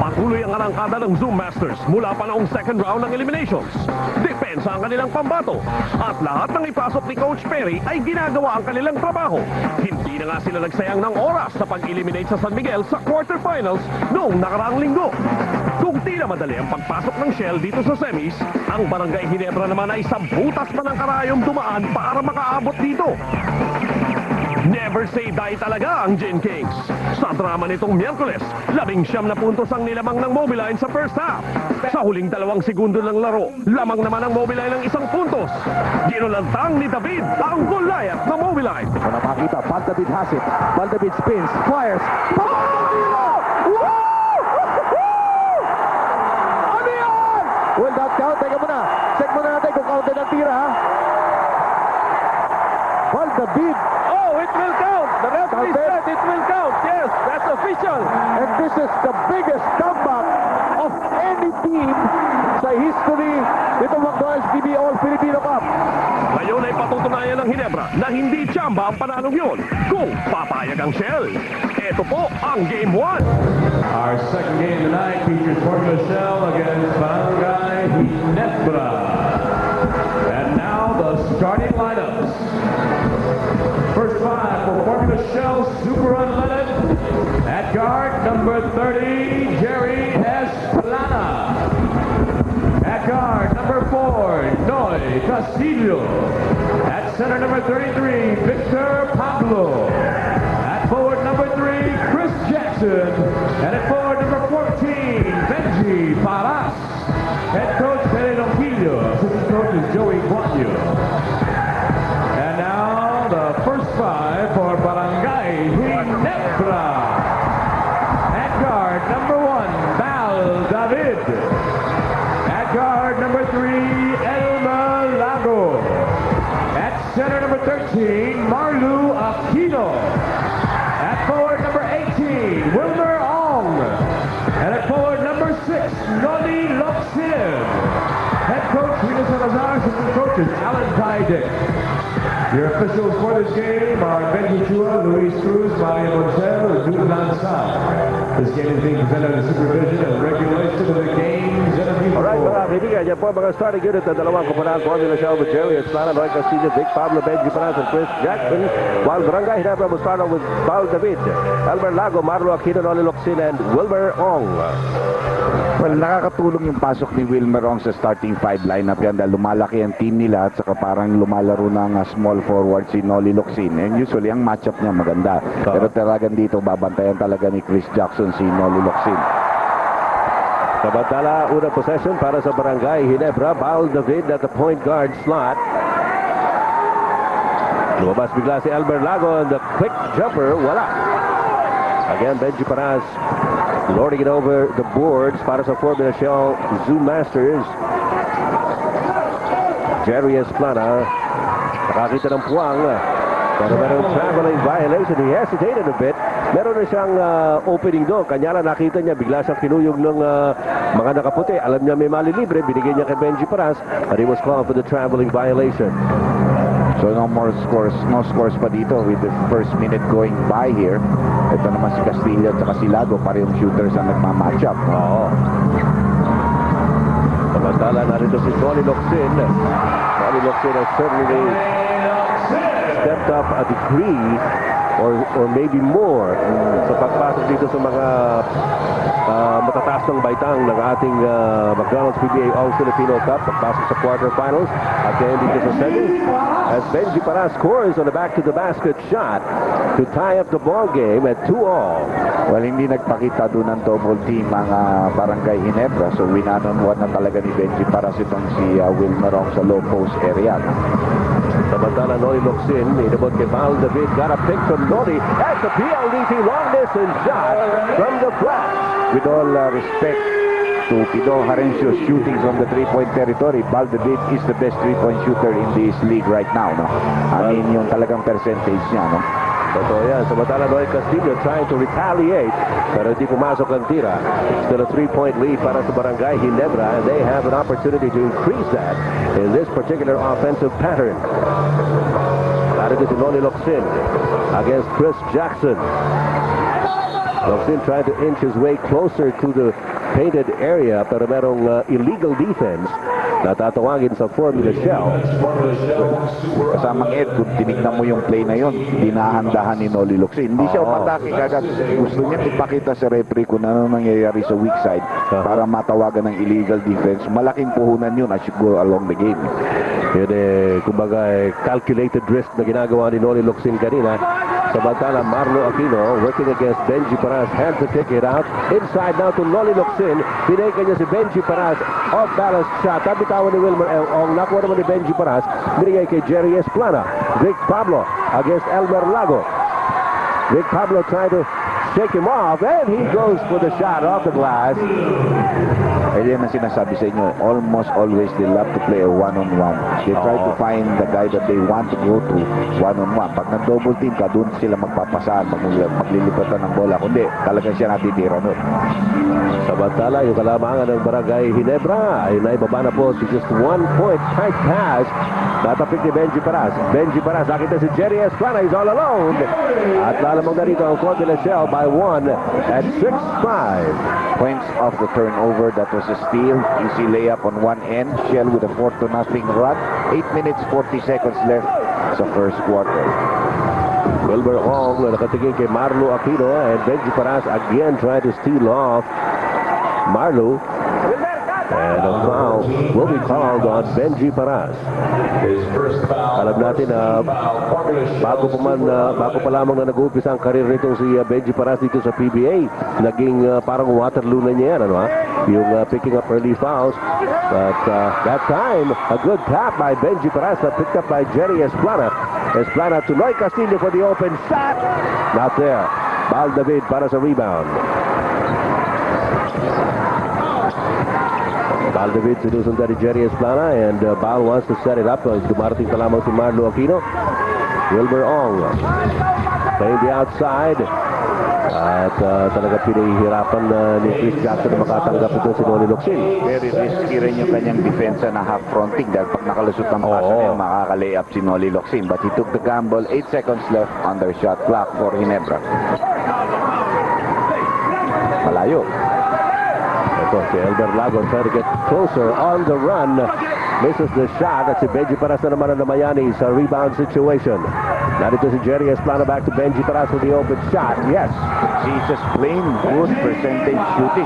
Patuloy ang arangkada ng Zoom Masters mula pa noong second round ng eliminations. Depensa ang kanilang pambato. At lahat ng ipasok ni Coach Perry ay ginagawa ang kanilang trabaho. Hindi na nga sila nagsayang ng oras sa pag-eliminate sa San Miguel sa quarterfinals noong nakaraang linggo. Kung di na madali ang pagpasok ng Shell dito sa semis, ang Barangay Ginebra naman ay sa butas pa ng karayom dumaan para makaabot dito. Never say die talaga ang Gin Kings. Sa drama nitong Miyerkules, 19 na puntos ang nilamang ng Mobiline sa first half. Sa huling 2 segundo ng laro, lamang naman ang Mobiline ng 1 puntos. Ginulantang ni David ang Goliath na Mobiline. So napakita, Valdavid has it. Valdavid spins, fires. Ano yan? Will that count? Teka muna. Check muna natin kung counted ang tira, ha? Valdavid. Oh, it will count! The referee said it will count! Yes, that's official! And this is the biggest comeback of any team sa history nitong McDonald's PBA All-Filipino Cup. Ngayon ay patutunayan ng Ginebra na hindi tsamba ang panalong yun kung papayag ang Shell. Ito po ang Game 1. Our second game tonight features Formula Shell against Barangay Ginebra. And now the starting lineups. First 5 for Formula Shell, Super Unleaded. At guard, number 30, Jerry S. Plana. At guard, number 4, Noy Castillo. At center, number 33, Victor Pablo. At forward, number 3, Chris Jackson. And at forward, number 14, Benji Paras. Head coach, Pedro Quillo. Assistant coach is Joey Guanyo. And now, the first 5 for Barangay Ginebra. At guard, number 1, Val David. At guard, number 3, Elma Lago. At center, number 13, Marlu Aquino. At forward, number 18, Wilmer Ong. And at forward, number 6, Noli Locsin. Head coach, Rita Salazar. Assistant coaches, Alan Tydick. Your officials for this game are Benji Chua, Luis Cruz, Mario Montero, and Jude Lanzal. This game is being presented under supervision and regulation of the Games Interview Alright mga Board. kaibigan, yan po ang mga starting unit ng dalawang kumpanahan Formula Shell with Jerry Estrada, Noy Castillo, Vic Pablo, Benji Paras, and Chris Jackson, while Barangay Ginebra will start off with Val David, Elmer Lago, Marlo Aquino, Noli Locsin, and Wilmer Ong. Well, nakakatulong yung pasok ni Wilmer Ong sa starting 5 lineup yan dahil lumalaki ang team nila at saka parang lumalaro ng small forward si Noli Locsin. And usually, ang matchup niya maganda. Pero talagang dito, babantayan talaga ni Chris Jackson si Noli Locsin. Samantala, unang possession para sa Barangay Ginebra, Val David at the point guard slot. Lumabas bigla si Elmer Lago and the quick jumper, wala. Again, Benji Paras lording it over the boards para sa Formula Shell Zoom Masters. Jerry Esplana nakakita ng puwang pero merong traveling violation. He hesitated a bit. Meron na siyang opening doon. Kanya lang nakita niya, bigla siyang kinuyog ng mga nakaputi. Alam niya may malilibre, binigay niya kay Benji Paras, but he was called for the traveling violation. So no scores pa dito with the first minute going by here. Ito naman si Castillo at saka si Lago, parehong shooters ang nagmamatchup. Oo. Samantala, narito si Noli Locsin. Noli Locsin has certainly stepped up a degree or maybe more sa pagpasok dito sa mga matataas ng baitang ng ating McDonald's PBA All-Filipino Cup. Pagpasok sa quarterfinals at then dito sa semis. As Benji Paras scores on a back-to-the-basket shot to tie up the ball game at 2-all. Well, hindi nagpakita doon ng double team ang Barangay Ginebra. So, winanon-one na talaga ni Benji Paras itong si Wilmer Ong sa low post area. Samantala, Noli Locsin, inabot kay Val David, got a pick from Noli. That's a PLDT long distance shot from the flat. With all respect to Pido Harencio's shootings on the three-point territory, Val David is the best three-point shooter in this league right now, no? I mean, yung talagang percentage niya, no? Totoo yan. Samantala, Noy Castillo trying to retaliate, pero hindi pumasok ang tira. Still a three-point lead para sa Barangay Ginebra, and they have an opportunity to increase that in this particular offensive pattern. Narito si Noli Locsin against Chris Jackson. Locsin tried to inch his way closer to the painted area pero merong illegal defense na tatawagin sa Formula Shell. Kasamang Ed, kung tinignan mo yung play na yun, dinahandahan ni Noli Locsin. Hindi siya umatake kagad. Gusto niya ipakita sa referee kung ano nangyayari sa weak side para matawagan ng illegal defense. Malaking puhunan yun as you go along the game. Yun kumbaga calculated risk na ginagawa ni Noli Locsin kanina. Samantala, Marlo Aquino working against Benji Paras, hands to kick it out. Inside now to Noli Locsin. Pinaykan niya si Benji Paras. Off-balance shot. Tabitawan ni Wilmer Ong. Nakuha naman ni Benji Paras. Binigay kay Jerry Esplana. Vic Pablo against Elmer Lago. Vic Pablo trying to shake him off, and he goes for the shot off the glass. Ay yan ang sinasabi sa inyo, almost always they love to play a one-on-one. They try to find the guy that they want to go to one-on-one. Pag nag-double team ka, doon sila magpapasaan, maglilipatan ng bola. Kundi, talaga siya natitira nun. Samantala, yung kalamangan ng Barangay Ginebra ay naibaba na po to just 1 point tight pass. Natapik ni Benji Paras. Benji Paras, nakita si Jerry Esplana, he's all alone. At lalamang na rito ang Formula Shell by 1 at 6-5. Points of the turnover, that was a steal. Easy layup on one end. Shell with a 4-0 run. 8 minutes, 40 seconds left sa first quarter. Wilbur Ong na nakatingin kay Marlo Aquino, and Benji Paras again trying to steal off Marlo. And a foul will be called on Benji Paras. Alam natin na bago pa lamang na nag-uumpisa ang karir nitong si Benji Paras dito sa PBA, naging parang Waterloo na niya yan, ano ha? Yung picking up early fouls. But that time, a good tap by Benji Paras, picked up by Jerry Esplana. Esplana to Noy Castillo for the open shot. Not there. Bal David para sa rebound. Bal David sinusundan ni Jerry Esplana, and Bal wants to set it up. Dumarating pa lamang si Marlo Aquino. Wilbur Ong playing the outside. At talaga pinahihirapan ni Chris Jackson na makatanggap ito si Noli Locsin. Very risky rin yung kanyang depensa na half fronting dahil pag nakalusot ang pasa niya, makaka-layup si Noli Locsin. But he took the gamble. 8 seconds left on their shot clock for Ginebra. Malayo. Ito si Elmer Lago trying to get closer on the run. Misses the shot. At si Benji Paras na naman ang namayani sa rebound situation. Narito si Jerry Esplana back to Benji Paras with the open shot. Yes. She's just plain good percentage shooting.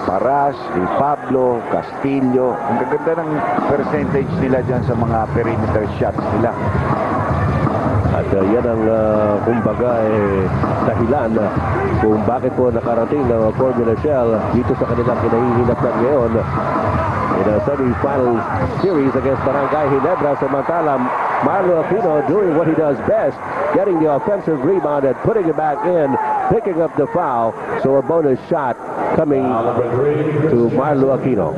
Paras, Di Pablo, Castillo. Ang gaganda ng percentage nila dyan sa mga perimeter shots nila. At yan ang kumbaga dahilan kung bakit po nakarating ng Formula Shell dito sa kanilang kinahihinatnan ngayon in a semi-final series against Barangay Ginebra. Samantala, Marlo Aquino doing what he does best, getting the offensive rebound and putting it back in, picking up the foul. So a bonus shot coming to Marlo Aquino.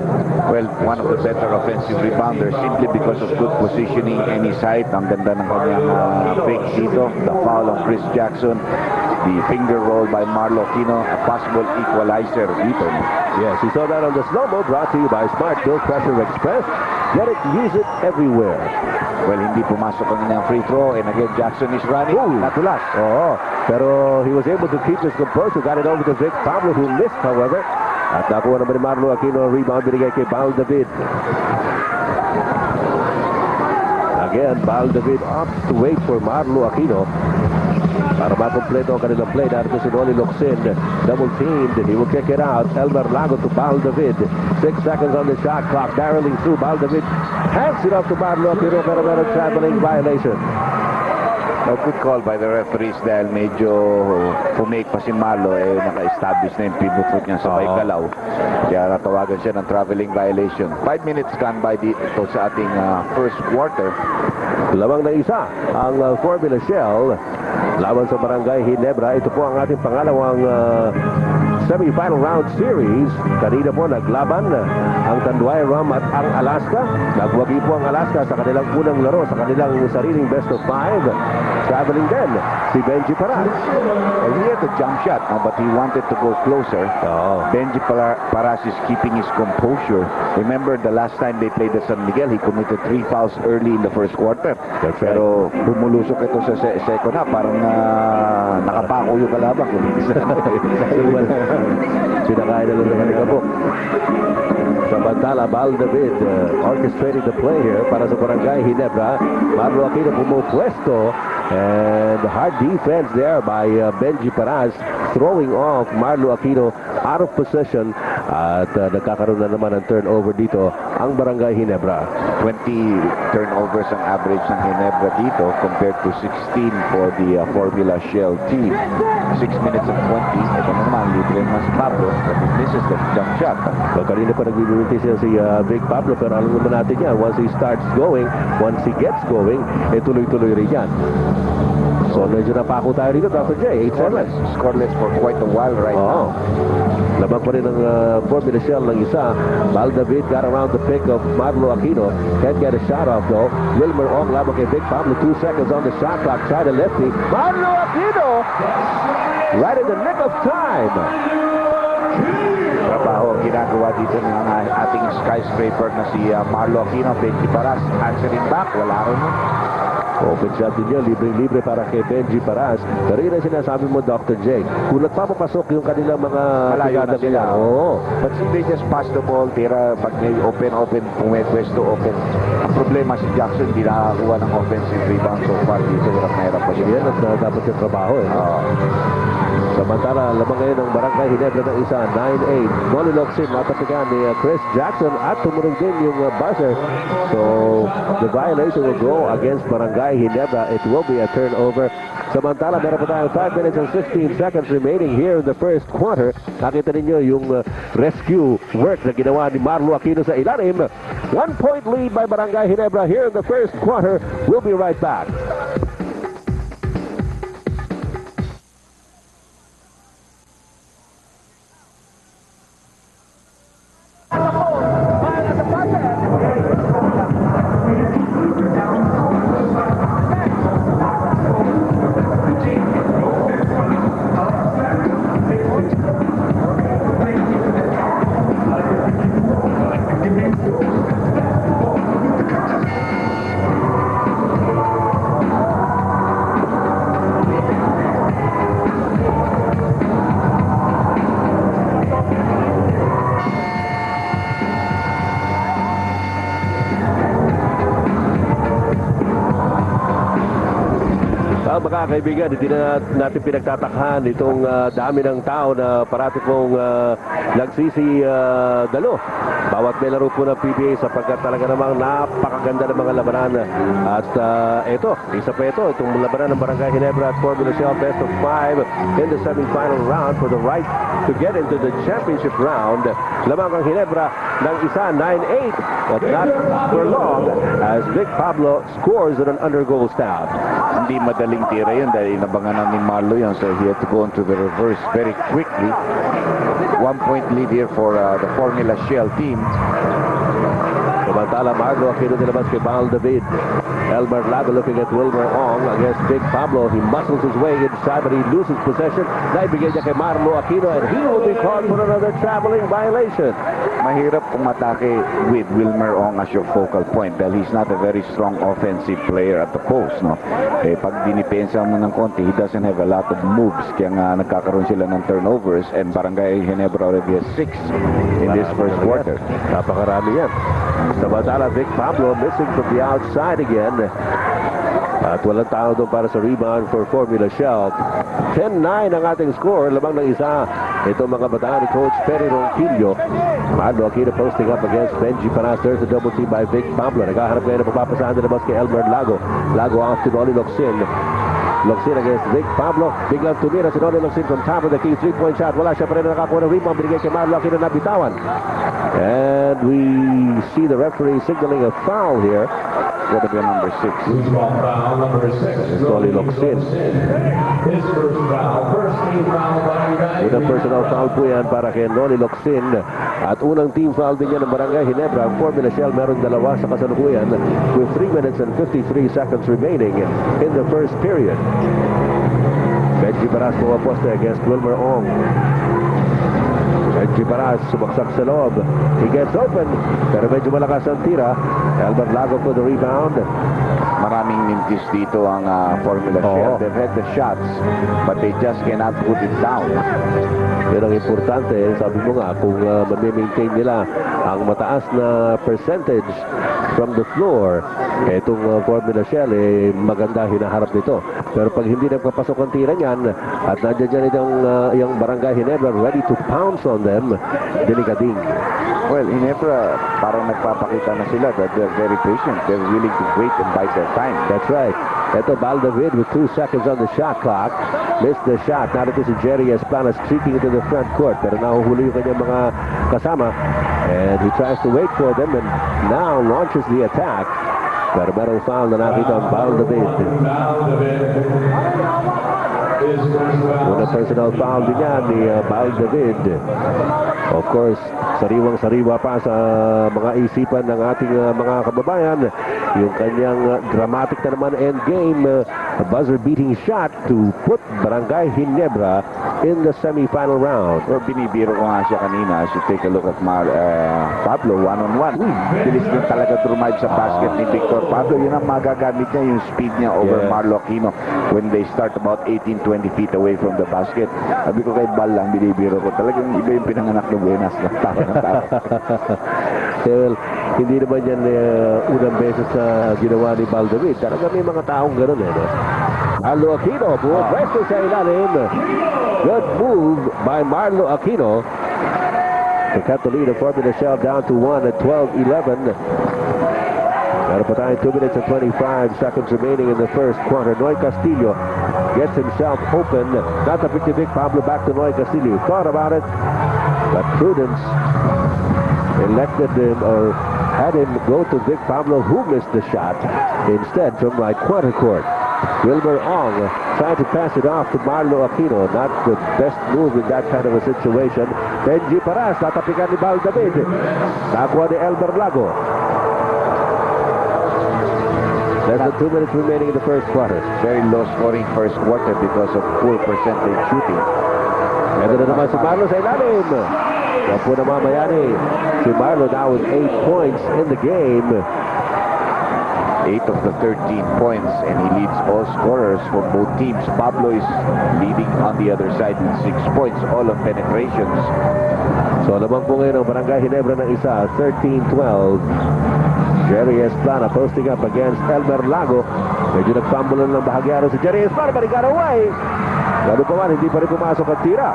Well, one of the better offensive rebounders simply because of good positioning any side. Ang ganda ng kanyang fake dito. The foul on Chris Jackson. The finger roll by Marlo Aquino. A possible equalizer dito. Yes, you saw that on the slow-mo, brought to you by Smart Built Pressure Express. Get it, use it everywhere. Well, hindi pumasok ang kanyang free throw. And again, Jackson is running. Natulas. Pero he was able to keep his composure. Got it over to Vic Pablo, who missed, however. At nakuha naman ni Marlo Aquino, rebound binigay kay Bal David. Again, Bal David opts to wait for Marlo Aquino para makompleto ang kanilang play. Narito si Noli Locsin, double teamed. He will kick it out. Elmer Lago to Bal David. 6 seconds on the shot clock. Barreling through. Bal David hands it off to Marlo Aquino, pero meron traveling violation. A good call by the referees dahil medyo pumake pa si Marlo, naka-establish na yung pivot foot niya sa may galaw. Kaya natawagan siya ng traveling violation. 5 minutes gone by dito sa ating first quarter. Lamang na isa ang Formula Shell laban sa Barangay Ginebra. Ito po ang ating pangalawang semi-final round series. Kanina po naglaban ang Tanduay Rum at ang Alaska. Nagwagi po ang Alaska sa kanilang unang laro sa kanilang sariling best of 5. Traveling then, si Benji Paras. Well, he had a jump shot, no, but he wanted to go closer. Benji Paras is keeping his composure. Remember, the last time they played at San Miguel, he committed 3 fouls early in the first quarter. That's right. Pero bumulusok ito sa second half. Parang nakapako yung kalaban. Sinakain na lang naman ni Kabuk. Samantala, Bal David orchestrating the play here para sa Barangay Ginebra. Marlo Aquino pumupwesto. And hard defense there by Benji Paras, throwing off Marlo Aquino out of possession. At nagkakaroon na naman ng turnover dito ang Barangay Ginebra. 20 turnovers ang average ng Ginebra dito compared to 16 for the Formula Shell team. 6 minutes and 20. Ito naman, libre naman si Pablo. But this is the jump shot. So, kanina pa nagbibigay siya si Big Pablo, pero alam naman natin yan, once he starts going, once he gets going, tuloy-tuloy rin yan. So, medyo napako tayo rito, Dr. J. 8-7. Scoreless for quite a while right now. Labang pa rin ang Formula Shell ng isa. Bal David got around the pick of Marlo Aquino. Can't get a shot off though. Wilmer Ong labang kay Big Pablo. 2 seconds on the shot clock. Try to lefty. Marlo Aquino! Right in the nick of time. Trabaho ginagawa dito ng ating skyscraper na si Marlo Aquino. Benji Paras answering back. Wala rin mo. Open shot din yun, libre-libre para kay Benji Paras. Pero yun ang sinasabi mo, Dr. J. Kung nagpapapasok yung kanilang mga malayo na sila. Oo. But they just pass the ball, tira, pag may open, pumepwesto, open. Ang problema si Jackson, hindi nakakakuha ng offensive rebound so far dito. Hirap na hirap pa siya. Yan at dapat yung trabaho. Samantala, lamang ngayon ng Barangay Ginebra ng isa, 9-8. Noli Locsin, natapigan ni Chris Jackson at tumunog din yung buzzer. So, the violation will go against Barangay Ginebra. It will be a turnover. Samantala, meron pa tayong 5 minutes and 15 seconds remaining here in the first quarter. Nakita ninyo yung rescue work na ginawa ni Marlo Aquino sa ilalim. 1-point lead by Barangay Ginebra here in the first quarter. We'll be right back. Mga kaibigan, hindi na natin pinagtatakhan itong dami ng tao na parati pong dalo. Bawat may laro po ng PBA sapagkat talaga namang napakaganda ng mga labanan. At ito, isa pa itong labanan ng Barangay Ginebra at Formula Shell best of 5 in the semi-final round for the right to get into the championship round. Lamang ang Ginebra ng isa, 9-8, but not for long as Big Pablo scores on an under-goal stab. Hindi madaling tira yun dahil inabangan na ni Marlo yun, so he had to go into the reverse very quickly. 1-point lead here for the Formula Shell team. Samantala, Marlo Aquino nilabas kay Bal David. Elmer Lago looking at Wilmer Ong against Big Pablo. He muscles his way inside but he loses possession. Naibigay niya kay Marlo Aquino and he will be called for another traveling violation. Mahirap umatake with Wilmer Ong as your focal point dahil he's not a very strong offensive player at the post, no? Pag dinipensa mo ng konti, he doesn't have a lot of moves kaya nga nagkakaroon sila ng turnovers and Barangay Ginebra already has 6 in this first quarter. Napakarami yan. Samantala, Big Pablo missing from the outside again. At walang tao doon para sa rebound for Formula Shell. 10-9 ang ating score. Lamang ng isa. Ito mga bataan ni Coach Perry Ronquillo. Marlo Aquino posting up against Benji Paras. There's a double team by Big Pablo. Naghaharap ngayon na papapasahan na labas kay Elmer Lago. Lago off to Noli Locsin. Locsin against Big Pablo. Biglang tumira si Noli Locsin from top of the key. 3-point shot. Wala siya pa rin nakakuha ng rebound. Binigay kay Marlo Aquino na bitawan. And we see the referee signaling a foul here. Got to be number 6. Foul number 6. Noli Locsin. His first foul. First team foul by Unang personal foul po yan para kay Noli Locsin. At unang team foul din yan ng Barangay Ginebra. Ang Formula Shell meron dalawa sa kasalukuyan with 3 minutes and 53 seconds remaining in the first period. Benji Baras pumaposte against Wilmer Ong. Benji Baras sumaksak sa loob. He gets open, pero medyo malakas ang tira. Albert Lago for the rebound. Maraming mintis dito ang Formula Shell. They've had the shots, but they just cannot put it down. Pero ang importante, sabi mo nga, kung maintain nila ang mataas na percentage from the floor, itong Formula Shell, maganda hinaharap nito. Pero pag hindi nagpapasok ang tira niyan, at nandiyan dyan yung Barangay Ginebra ready to pounce on them, delikading. Well, Ginebra, parang nagpapakita na sila that they're very patient. They're willing to wait and bide their time. That's right. Ito, Baldavid with 2 seconds on the shot clock. Missed the shot. Narito si Jerry Esplana streaking into the front court. Pero nahuhuli yung kanyang mga kasama. And he tries to wait for them and now launches the attack. Pero merong foul na nakita ang Baldavid. Una personal foul din yan ni Baldavid. Of course, sariwang-sariwa pa sa mga isipan ng ating mga kababayan. Yung kanyang dramatic na naman end game buzzer-beating shot to put Barangay Ginebra in the semi-final round. Or binibiro ko nga siya kanina. As you take a look at Pablo, one-on-one. Bilis din talaga drive sa basket ni Victor Pablo. Yun ang magagamit niya, yung speed niya over Marlo Aquino when they start about 18-20 feet away from the basket. Sabi ko kay Bal lang, binibiro ko. Talagang iba yung pinanganak ng Buenas. Tawa ng tawa. Well, hindi naman yan unang beses sa ginawa ni Baldavid. Talaga may mga taong gano'n no? Marlo Aquino, pwesto sa ilalim. Good move by Marlo Aquino to cut the lead of Formula Shell down to 1 at 12-11. Meron pa tayong 2 minutes and 25 seconds remaining in the first quarter. Noy Castillo gets himself open. Not a Vic Pablo back to Noy Castillo. Thought about it, but prudence elected him or had him go to Vic Pablo, who missed the shot instead from right corner court. Wilmer Ong tried to pass it off to Marlo Aquino. Not the best move in that kind of a situation. Benji Paras, tatapikan ni Baldavid. Nakuha ni Elmer Lago. Less than 2 minutes remaining in the first quarter. Very low scoring first quarter because of poor percentage shooting. Ito na naman si Marlo sa ilalim. Yan po na mamayani. Si Marlo now with 8 points in the game. 8 of the 13 points, and he leads all scorers for both teams. Pablo is leading on the other side with 6 points, all of penetrations. So naman po ngayon ang Barangay Ginebra ng isa, 13-12. Jerry Esplana posting up against Elmer Lago. Medyo nagpambulan ng bahagyaro si Jerry Esplana, but he got away. Lalo pa man, hindi pa rin pumasok ang tira.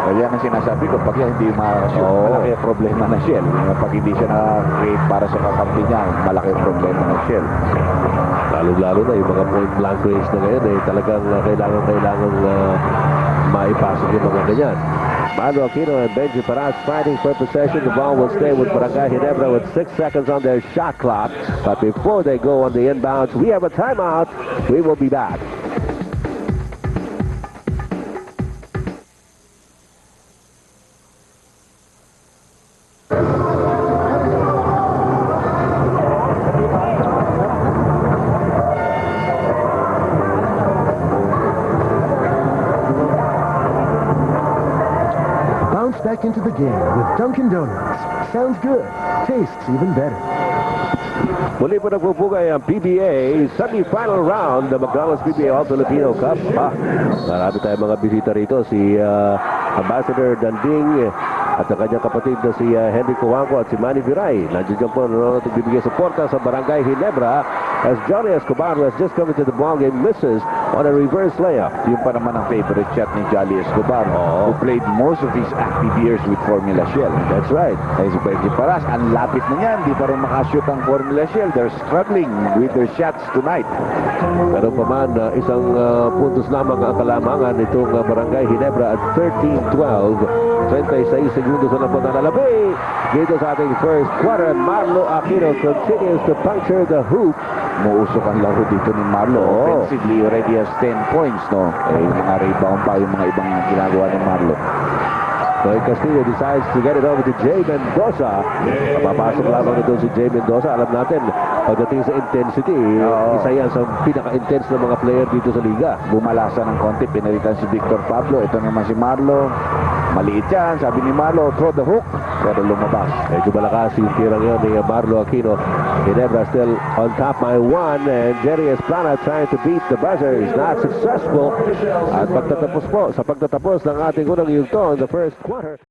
Kaya ang sinasabi ko, pag yan hindi makakashoot, malaki ang problema na Shell. Pag hindi siya na-create para sa kakampi niya, malaki ang problema ng Shell. Lalo-lalo na yung mga point blank range na ngayon, talagang kailangan maipasok yung mga ganyan. Marlo Aquino and Benji Paras fighting for possession. The ball will stay with Barangay Ginebra with 6 seconds on their shot clock. But before they go on the inbounds, we have a timeout. We will be back. Back into the game with Dunkin' Donuts. Sounds good. Tastes even better. Muli po nagpupugay ang PBA semi-final round ng McDonald's PBA All-Filipino Cup. Marami tayong mga bisita rito. Si Ambassador Danding at ang kanyang kapatid na si Henry Coanco at si Manny Viray. Nandiyan po nanonood at bibigay suporta sa Barangay Ginebra as Johnny Escobar has just come into the ballgame, misses on a reverse layup. Yung pa naman ang favorite shot ni Jolly Escobar, who played most of his active years with Formula Shell. That's right. Ay si Benji Paras, ang lapit na yan. Di pa rin makashoot ang Formula Shell. They're struggling with their shots tonight. Pero pa man, isang puntos lamang ang kalamangan itong Barangay Ginebra at 13-12. 36 segundos na po na nalabi. Dito sa ating first quarter, Marlo Aquino continues to puncture the hoop. Muusok ang laro dito ni Marlo. Offensively, already just 10 points, no? Yung mga rebound pa, yung mga ibang ginagawa ni Marlo. Noy Castillo decides to get it over to Jay Mendoza. Papasok lamang ito si Jay Mendoza. Alam natin, pagdating sa intensity, isa yan sa pinaka-intense na mga player dito sa liga. Bumalasa ng konti, pinalitan si Victor Pablo. Ito naman si Marlo. Maliit yan, sabi ni Marlo, throw the hook. Pero lumabas. Medyo malakas yung tirang yun ni Marlo Aquino. Ginebra still on top by one, and Jerry Esplana trying to beat the buzzer is not successful. At pagtatapos po, sa pagtatapos ng ating unang yugto in the first quarter.